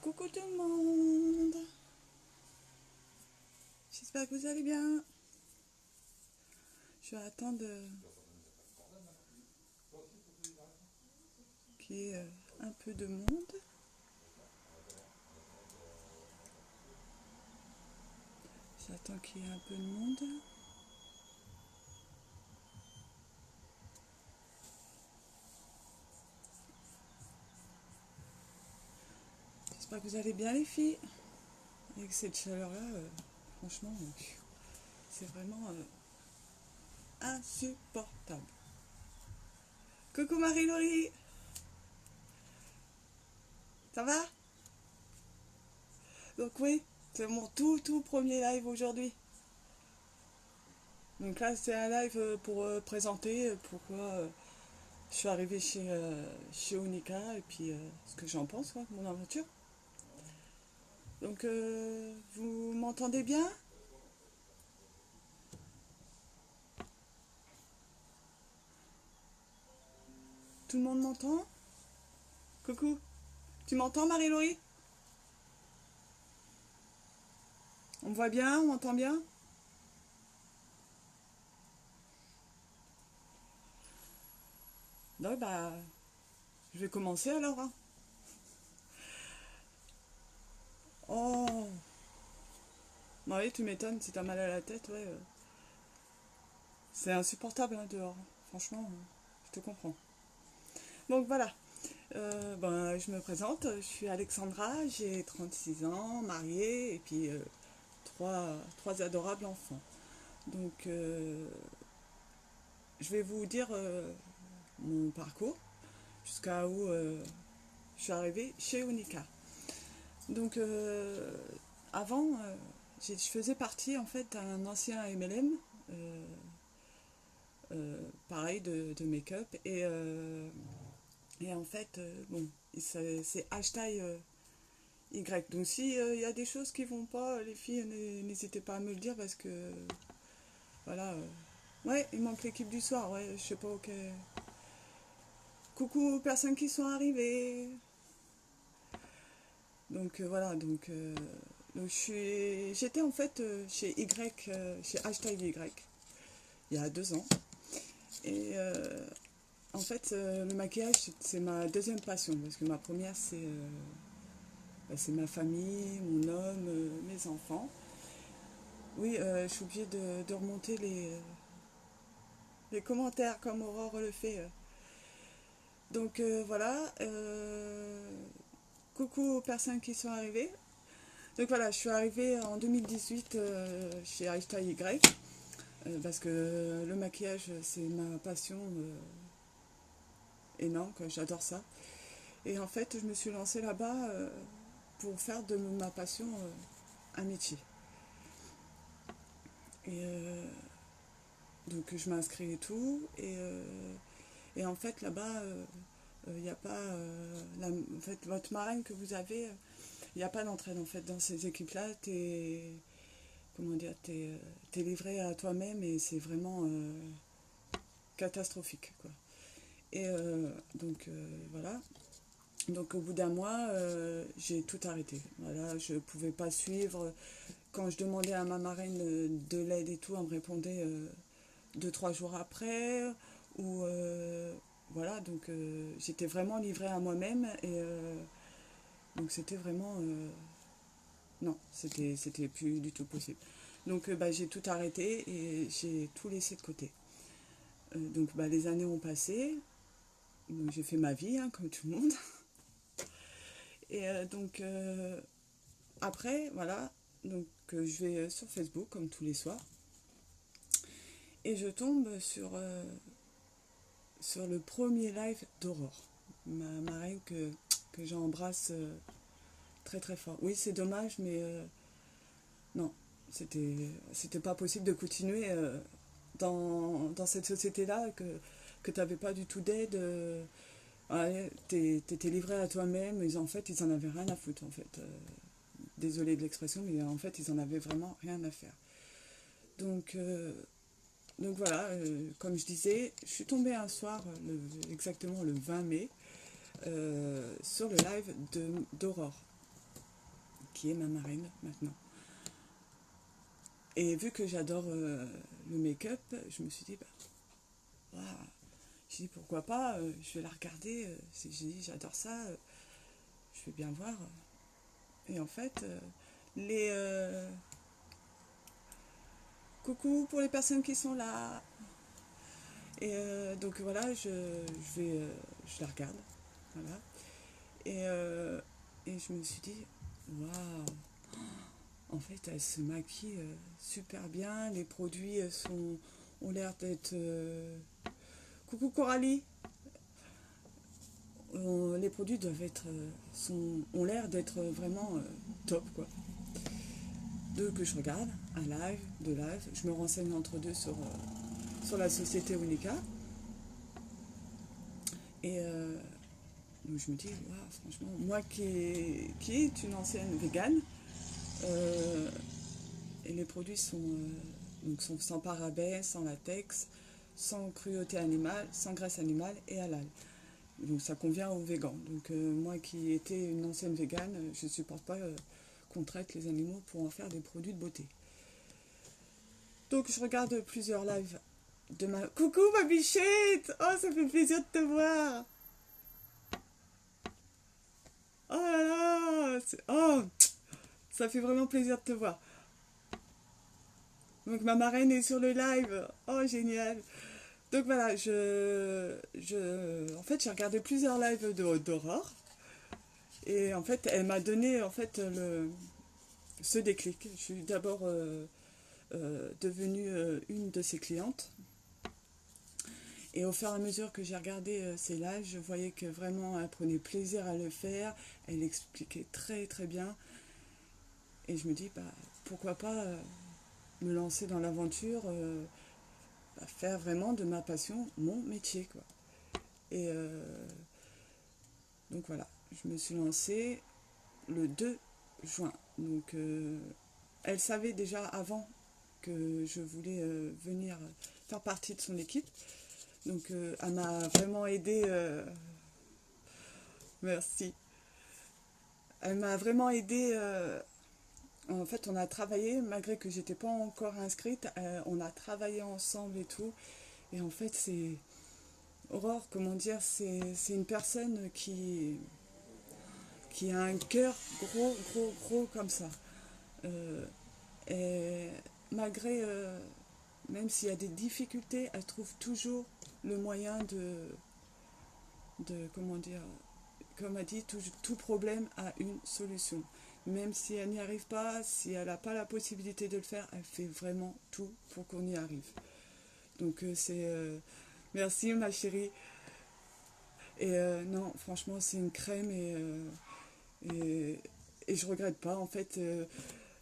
Coucou tout le monde, j'espère que vous allez bien. Je vais attendre qu'il y ait un peu de monde. J'attends qu'il y ait un peu de monde. J'espère que vous allez bien les filles. Avec cette chaleur-là, franchement, c'est vraiment insupportable. Coucou Marie-Laurie, ça va? Donc oui, c'est mon tout premier live aujourd'hui. Donc là c'est un live pour présenter pourquoi je suis arrivée chez Onika et puis ce que j'en pense, quoi, de mon aventure. Donc vous m'entendez bien? Tout le monde m'entend? Coucou, tu m'entends Marie-Laurie? On me voit bien, on m'entend bien? Non, bah, je vais commencer alors, hein. Oh, bah oui, tu m'étonnes, si t'as mal à la tête, ouais. C'est insupportable hein, dehors. Franchement, je te comprends. Donc voilà, ben, je me présente, je suis Alexandra, j'ai 36 ans, mariée, et puis trois adorables enfants. Donc je vais vous dire mon parcours jusqu'à où je suis arrivée chez Unica. Donc avant, je faisais partie en fait d'un ancien MLM, euh, pareil de make-up, et en fait, bon, c'est hashtag Y. Donc si il y a des choses qui vont pas, les filles, n'hésitez pas à me le dire parce que voilà. Ouais, il manque l'équipe du soir, ouais, je sais pas, ok. Coucou aux personnes qui sont arrivées. Donc voilà, donc j'étais en fait chez Y, chez hashtag Y, il y a 2 ans. Et en fait, le maquillage, c'est ma deuxième passion, parce que ma première, c'est ma famille, mon homme, mes enfants. Oui, je suis obligée de remonter les commentaires comme Aurore le fait. Donc voilà, coucou aux personnes qui sont arrivées. Donc voilà, je suis arrivée en 2018 chez hashtag Y. Parce que le maquillage, c'est ma passion énorme, quoi, j'adore ça. Et en fait, je me suis lancée là-bas pour faire de ma passion un métier. Et donc, je m'inscris et tout. Et en fait, là-bas, il n'y a pas. En fait, votre marraine que vous avez, il n'y a pas d'entraide en fait dans ces équipes-là. Comment dire, t'es livré à toi-même et c'est vraiment catastrophique, quoi. Et donc voilà. Donc au bout d'un mois, j'ai tout arrêté. Voilà, je pouvais pas suivre. Quand je demandais à ma marraine de l'aide et tout, elle me répondait 2, 3 jours après. Ou voilà, donc j'étais vraiment livrée à moi-même et donc c'était vraiment non, c'était plus du tout possible. Donc bah, j'ai tout arrêté et j'ai tout laissé de côté. Donc bah, les années ont passé, donc j'ai fait ma vie hein, comme tout le monde. Et donc après, voilà, donc je vais sur Facebook comme tous les soirs et je tombe sur le premier live d'Aurore, ma marraine que j'embrasse très très fort. Oui, c'est dommage, mais non, c'était pas possible de continuer dans cette société-là que tu n'avais pas du tout d'aide. Ouais, t'étais livré à toi-même, en fait, ils en avaient rien à foutre, en fait. Désolée de l'expression, mais en fait, ils en avaient vraiment rien à faire. Donc, donc voilà, comme je disais, je suis tombée un soir, exactement le 20 mai, sur le live d'Aurore. qui est ma marraine maintenant. Et vu que j'adore le make-up, je me suis dit, bah, waouh, j'ai dit pourquoi pas, je vais la regarder, j'ai dit j'adore ça, je vais bien voir. Et en fait, les coucou pour les personnes qui sont là. Et donc voilà, je la regarde, voilà. Et je me suis dit, waouh, en fait, elle se maquille super bien, les produits ont l'air d'être... Coucou Coralie. Les produits doivent être, ont l'air d'être vraiment top, quoi. Que je regarde, un live, deux lives, je me renseigne entre deux sur la société Unica. Et donc je me dis, wow, franchement, moi qui est une ancienne végane, et les produits sont sans parabènes, sans latex, sans cruauté animale, sans graisse animale et halal. Donc ça convient aux végans. Donc moi qui étais une ancienne végane, je ne supporte pas qu'on traite les animaux pour en faire des produits de beauté. Donc je regarde plusieurs lives de ma... Coucou ma bichette. Oh, ça fait plaisir de te voir. Oh là là. Oh, ça fait vraiment plaisir de te voir. Donc ma marraine est sur le live. Oh, génial. Donc voilà, en fait, j'ai regardé plusieurs lives d'Aurore. Et en fait, elle m'a donné en fait ce déclic. Je suis d'abord devenue une de ses clientes. Et au fur et à mesure que j'ai regardé ces lives, je voyais que vraiment elle prenait plaisir à le faire. Elle expliquait très très bien. Et je me dis, bah, pourquoi pas me lancer dans l'aventure, faire vraiment de ma passion mon métier, quoi. Et donc voilà, je me suis lancée le 2 juin. Donc elle savait déjà avant que je voulais venir faire partie de son équipe. Donc elle m'a vraiment aidée. Merci. Elle m'a vraiment aidée. En fait, on a travaillé, malgré que j'étais pas encore inscrite, on a travaillé ensemble et tout. Et en fait, c'est Aurore, comment dire, c'est une personne qui a un cœur gros, gros, gros comme ça. Et malgré, même s'il y a des difficultés, elle trouve toujours le moyen comment dire, comme elle dit, tout problème a une solution. Même si elle n'y arrive pas, si elle n'a pas la possibilité de le faire, elle fait vraiment tout pour qu'on y arrive. Donc merci ma chérie. Et non, franchement, c'est une crème et je regrette pas. En fait,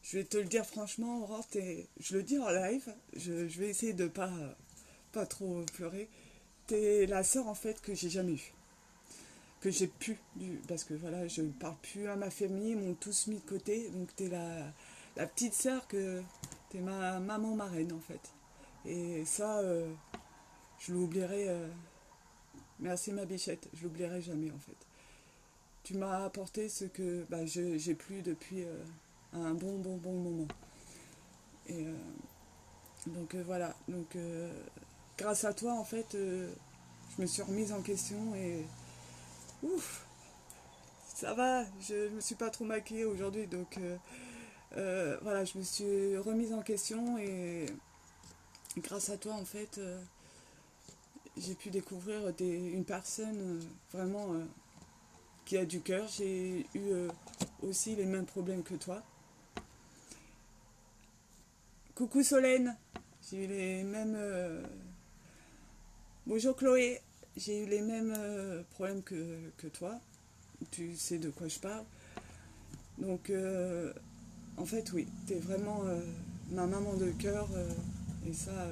je vais te le dire franchement, Aurore, je le dis en live, je vais essayer de pas trop pleurer. T'es la sœur en fait que j'ai jamais eue. Que j'ai pu, parce que voilà, je ne parle plus à ma famille, ils m'ont tous mis de côté. Donc t'es la petite sœur t'es ma maman marraine en fait. Et ça, je l'oublierai. Merci ma bichette, je l'oublierai jamais en fait. Tu m'as apporté ce que bah, j'ai plus depuis un bon moment. Et donc voilà, donc grâce à toi en fait, je me suis remise en question et ouf, ça va, je me suis pas trop maquillée aujourd'hui, donc voilà, je me suis remise en question et grâce à toi en fait, j'ai pu découvrir une personne vraiment qui a du cœur. J'ai eu aussi les mêmes problèmes que toi. Coucou Solène, j'ai eu les mêmes... Bonjour Chloé, j'ai eu les mêmes problèmes que toi. Tu sais de quoi je parle. Donc, en fait, oui, t'es vraiment ma maman de cœur. Et ça,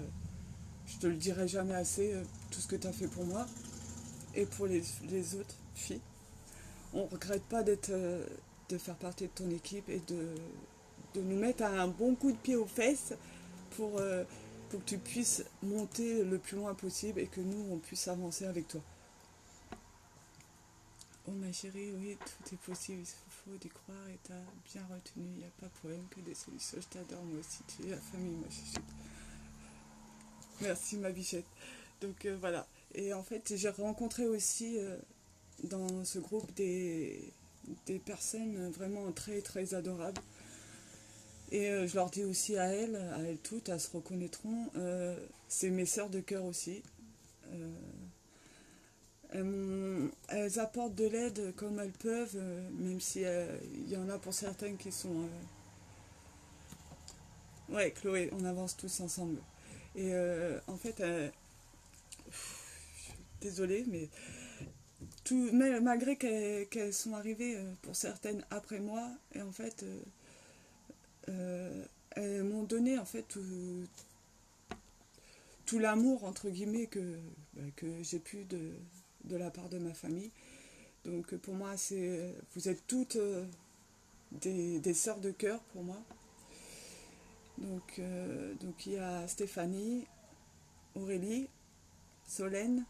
je te le dirai jamais assez, tout ce que t'as fait pour moi et pour les autres filles. On ne regrette pas de faire partie de ton équipe et de nous mettre un bon coup de pied aux fesses pour que tu puisses monter le plus loin possible et que nous, on puisse avancer avec toi. Oh ma chérie, oui, tout est possible, il faut d'y croire et t'as bien retenu, il n'y a pas de problème que des solutions. Je t'adore, moi aussi, tu es la famille, ma chouchoute. Merci, ma bichette. Donc voilà. Et en fait, j'ai rencontré aussi dans ce groupe des personnes vraiment très, très adorables. Et je leur dis aussi à elles toutes, elles se reconnaîtront, c'est mes sœurs de cœur aussi. Euh, elles apportent de l'aide comme elles peuvent, même si il y en a pour certaines qui sont... Ouais, Chloé, on avance tous ensemble. Et en fait, désolée, mais malgré qu'elles sont arrivées pour certaines après moi, et en fait, elles m'ont donné en fait tout l'amour entre guillemets que j'ai pu de la part de ma famille. Donc pour moi, vous êtes toutes des sœurs de cœur pour moi. Donc il y a Stéphanie, Aurélie, Solène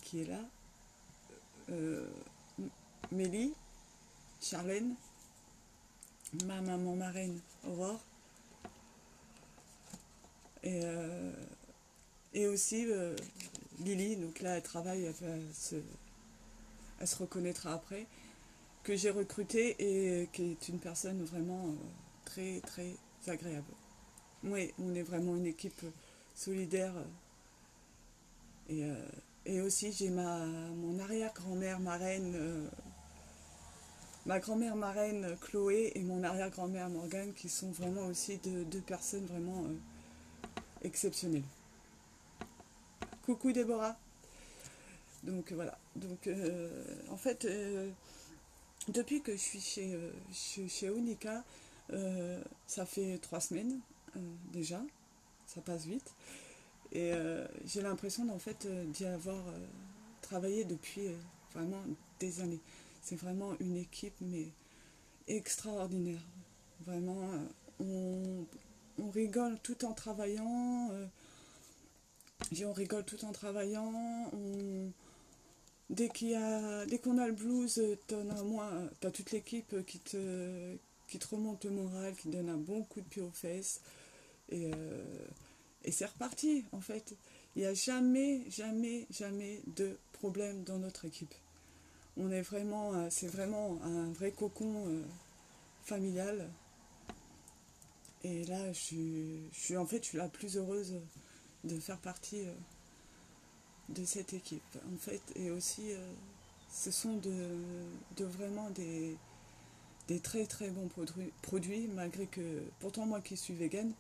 qui est là, euh, Mélie, Charlène, ma maman marraine Aurore et, euh, et aussi Lily. Donc là, elle travaille, elle se reconnaîtra après, que j'ai recrutée et qui est une personne vraiment très très agréable. Oui, on est vraiment une équipe solidaire et, euh, et aussi j'ai mon arrière-grand-mère marraine, ma grand-mère marraine Chloé et mon arrière-grand-mère Morgane qui sont vraiment aussi deux personnes vraiment exceptionnelles. Coucou Déborah. Donc voilà. Donc en fait, depuis que je suis chez Onika, ça fait 3 semaines déjà, ça passe vite. Et j'ai l'impression d'en fait d'y avoir travaillé depuis vraiment des années. C'est vraiment une équipe mais extraordinaire. Vraiment, on rigole tout en travaillant. On rigole tout en travaillant. Dès qu'on a le blues, t'as toute l'équipe qui te remonte le moral, qui te donne un bon coup de pied aux fesses. Et, et c'est reparti, en fait. Il n'y a jamais, jamais, jamais de problème dans notre équipe. C'est vraiment un vrai cocon familial. Et là, en fait, je suis la plus heureuse de faire partie de cette équipe. En fait, et aussi, ce sont vraiment des très très bons produits, malgré que, pourtant moi qui suis végane,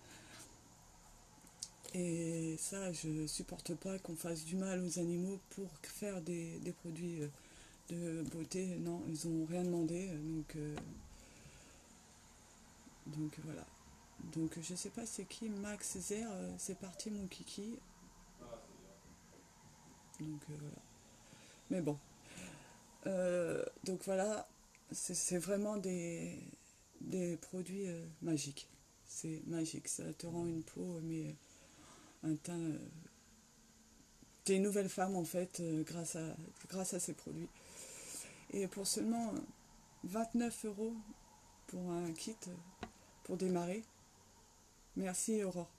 et ça, je supporte pas qu'on fasse du mal aux animaux pour faire des produits de beauté. Non, ils ont rien demandé, donc voilà. Donc je sais pas c'est qui, Max Césaire, c'est parti mon kiki. Donc voilà. Mais bon. Donc voilà, c'est vraiment des produits magiques. C'est magique, ça te rend une peau, mais un teint. T'es une nouvelle femme en fait grâce à ces produits. Et pour seulement 29 € pour un kit pour démarrer. Merci Aurore.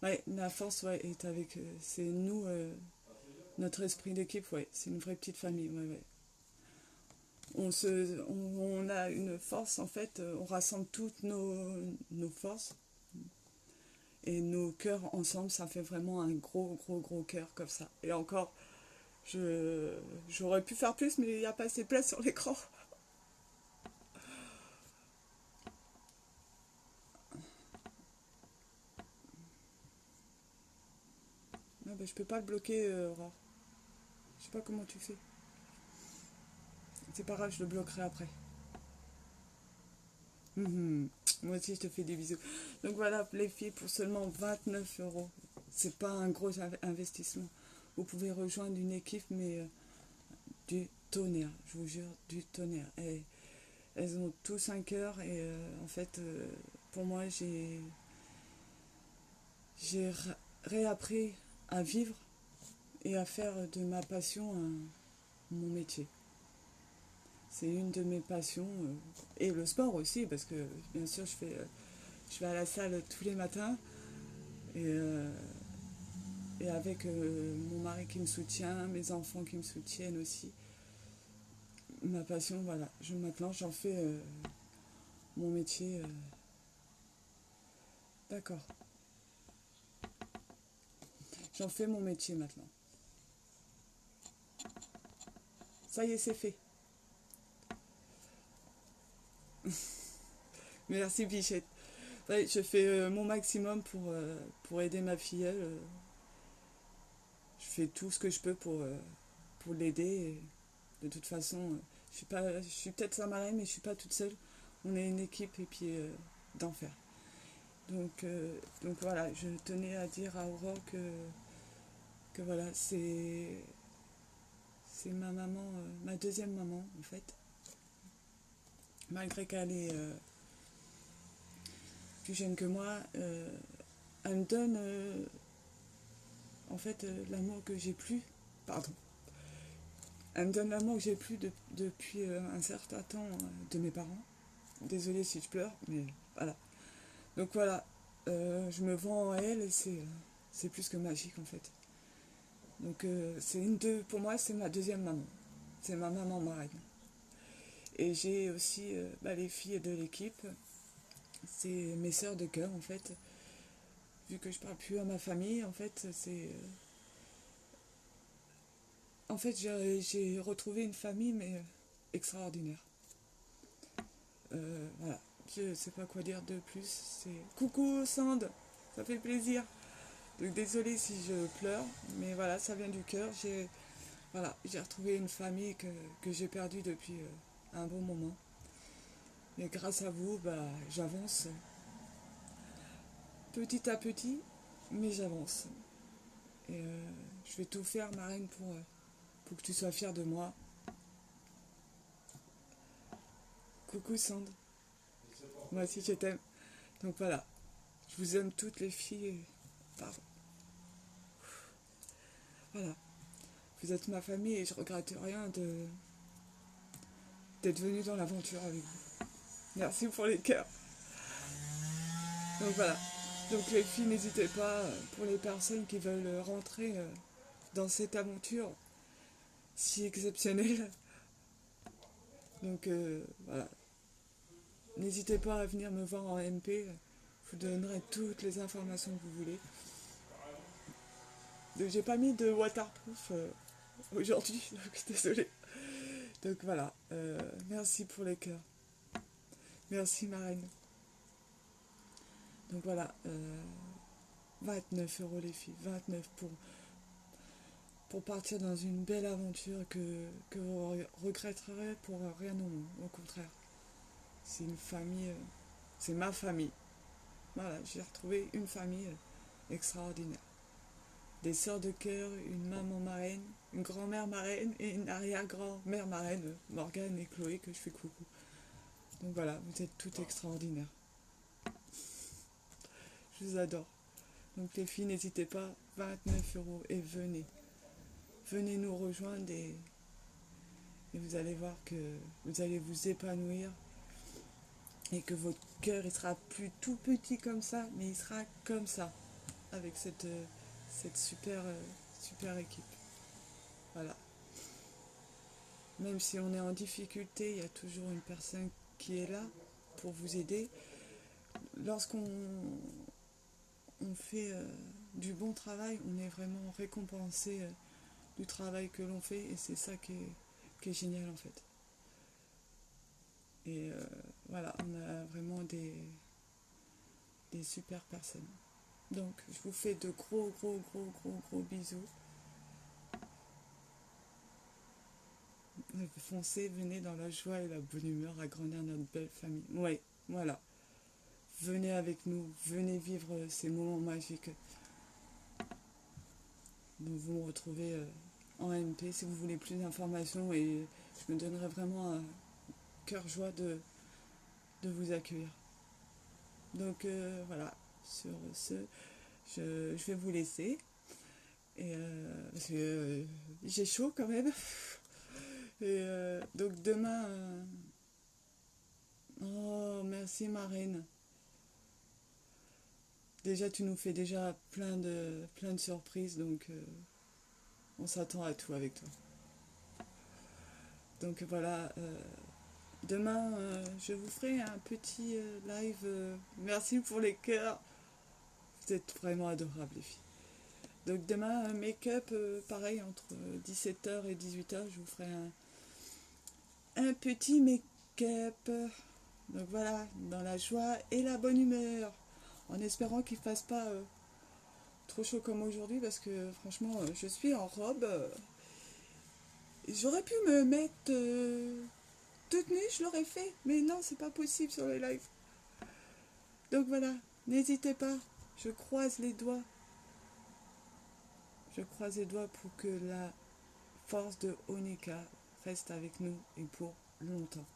Ouais, la force ouais, est avec. C'est nous, notre esprit d'équipe, ouais. C'est une vraie petite famille, ouais, ouais. On a une force en fait, on rassemble toutes nos forces et nos cœurs ensemble, ça fait vraiment un gros, gros, gros cœur comme ça. Et encore, j'aurais pu faire plus, mais il n'y a pas assez de place sur l'écran. Ah bah, je peux pas le bloquer, Aurore. Je sais pas comment tu fais. C'est pas grave, je le bloquerai après. Mhm. Moi aussi, je te fais des bisous. Donc voilà, les filles, pour seulement 29 €. C'est pas un gros investissement. Vous pouvez rejoindre une équipe, mais du tonnerre, je vous jure, du tonnerre. Et elles ont tous un cœur et en fait, pour moi, j'ai réappris à vivre et à faire de ma passion mon métier. C'est une de mes passions. Et le sport aussi, parce que bien sûr, je vais à la salle tous les matins. Et, et avec mon mari qui me soutient, mes enfants qui me soutiennent aussi. Ma passion, voilà. Maintenant, j'en fais mon métier. D'accord. J'en fais mon métier maintenant. Ça y est, c'est fait. Merci, Bichette. Ouais, je fais mon maximum pour aider ma filleule. Je fais tout ce que je peux pour l'aider. Et de toute façon, je suis peut-être sa marraine, mais je suis pas toute seule. On est une équipe et puis d'enfer. Donc voilà, je tenais à dire à Aurore que voilà, c'est ma maman, ma deuxième maman en fait. Malgré qu'elle est plus jeune que moi, elle me donne en fait l'amour que j'ai plus. Pardon. Elle me donne l'amour que j'ai plus depuis un certain temps de mes parents. Désolée si je pleure, mais voilà. Donc voilà, je me vends en elle et c'est plus que magique en fait. Donc pour moi c'est ma deuxième maman. C'est ma maman marraine. Et j'ai aussi les filles de l'équipe. C'est mes sœurs de cœur en fait. Vu que je parle plus à ma famille, en fait en fait j'ai retrouvé une famille mais extraordinaire. Voilà, je sais pas quoi dire de plus. C'est coucou Sand, ça fait plaisir. Donc désolée si je pleure, mais voilà, ça vient du cœur. J'ai retrouvé une famille que j'ai perdue depuis un bon moment. Et grâce à vous, j'avance petit à petit, mais j'avance. Et je vais tout faire, Marraine, pour que tu sois fière de moi. Coucou Sand, moi aussi je t'aime. Donc voilà, je vous aime toutes les filles. Pardon. Voilà, vous êtes ma famille et je regrette rien d'être venue dans l'aventure avec vous. Merci pour les cœurs. Donc voilà. Donc les filles, n'hésitez pas, pour les personnes qui veulent rentrer dans cette aventure si exceptionnelle. Donc voilà. N'hésitez pas à venir me voir en MP. Je vous donnerai toutes les informations que vous voulez. Donc j'ai pas mis de waterproof aujourd'hui, donc désolée. Donc voilà. Merci pour les cœurs. Merci Marraine. Donc voilà. 29 € les filles. 29 pour partir dans une belle aventure que vous regretterez pour rien au monde. Au contraire. C'est une famille, c'est ma famille. Voilà, j'ai retrouvé une famille extraordinaire. Des sœurs de cœur, une maman marraine, une grand-mère marraine et une arrière-grand-mère marraine, Morgane et Chloé, que je fais coucou. Donc voilà, vous êtes toutes extraordinaires. Je vous adore. Donc les filles, n'hésitez pas, 29 € et venez. Venez nous rejoindre et vous allez voir que vous allez vous épanouir et que votre cœur il sera plus tout petit comme ça, mais il sera comme ça, avec cette super équipe. Voilà. Même si on est en difficulté, il y a toujours une personne qui est là pour vous aider. Lorsqu'on fait du bon travail, on est vraiment récompensé du travail que l'on fait et c'est ça qui est génial en fait. Et voilà, on a vraiment des super personnes. Donc, je vous fais de gros bisous. Foncez, venez dans la joie et la bonne humeur, agrandir notre belle famille. Ouais, voilà. Venez avec nous, venez vivre ces moments magiques. Donc, vous me retrouvez en MP si vous voulez plus d'informations et je me donnerai vraiment un cœur joie de vous accueillir. Donc voilà, sur ce, je vais vous laisser. Et parce que j'ai chaud quand même. Et donc demain... Oh, merci Marine. Déjà, tu nous fais déjà plein de surprises, donc on s'attend à tout avec toi. Donc voilà, demain, je vous ferai un petit live. Merci pour les cœurs. Vous êtes vraiment adorables, les filles. Donc demain, make-up, pareil, entre 17h et 18h, je vous ferai un petit make-up. Donc voilà, dans la joie et la bonne humeur. En espérant qu'il ne fasse pas trop chaud comme aujourd'hui, parce que franchement, je suis en robe. J'aurais pu me mettre toute nue, je l'aurais fait. Mais non, c'est pas possible sur le live. Donc voilà, n'hésitez pas. Je croise les doigts. Je croise les doigts pour que la force de Onika reste avec nous et pour longtemps.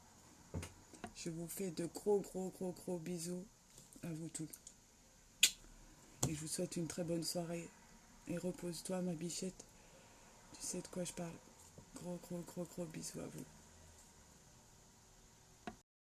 Je vous fais de gros bisous à vous tous. Et je vous souhaite une très bonne soirée. Et repose-toi, ma bichette. Tu sais de quoi je parle. Gros bisous à vous.